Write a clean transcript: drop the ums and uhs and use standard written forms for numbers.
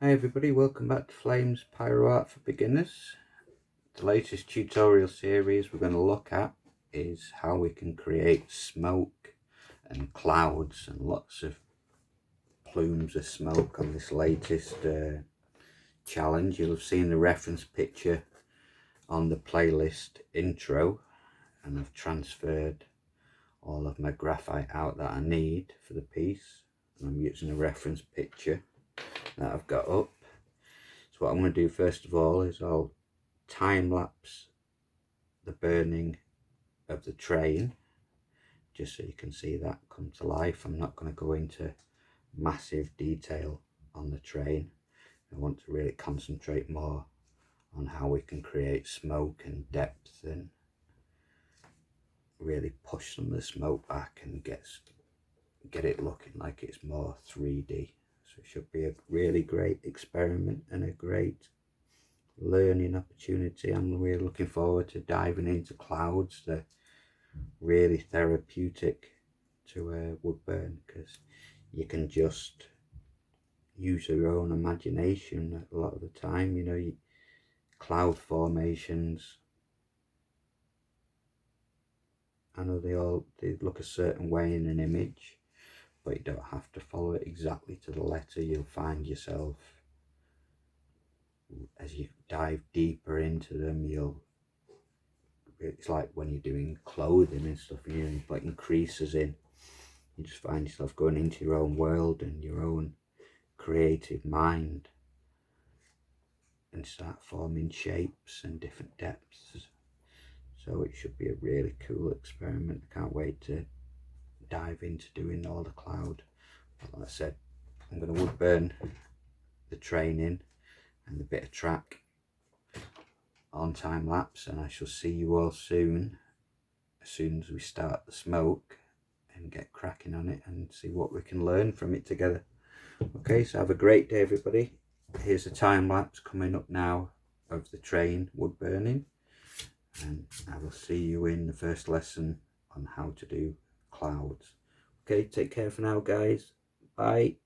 Hi everybody, welcome back to Flamespyro Art for Beginners. The latest tutorial series we're going to look at is how we can create smoke and clouds and lots of plumes of smoke on this latest challenge. You'll have seen the reference picture on the playlist intro, and I've transferred all of my graphite out that I need for the piece, and I'm using a reference picture that I've got up. So what I'm going to do first of all is I'll time-lapse the burning of the train, just so you can see that come to life. I'm not going to go into massive detail on the train. I want to really concentrate more on how we can create smoke and depth and really push some of the smoke back and get it looking like it's more 3D. So it should be a really great experiment and a great learning opportunity. I'm really looking forward to diving into clouds. They're really therapeutic to wood burn, because you can just use your own imagination a lot of the time. You know, cloud formations, I know they look a certain way in an image, but you don't have to follow it exactly to the letter. You'll find yourself, as you dive deeper into them, it's like when you're doing clothing and stuff, you know, putting creases in, you just find yourself going into your own world and your own creative mind and start forming shapes and different depths. So it should be a really cool experiment. I can't wait to dive into doing all the cloud. But like I said, I'm going to wood burn the train in and the bit of track on time lapse, and I shall see you all soon, as soon as we start the smoke and get cracking on it and see what we can learn from it together. Okay, so have a great day everybody. Here's a time lapse coming up now of the train wood burning, and I will see you in the first lesson on how to do clouds. Okay, take care for now guys. Bye.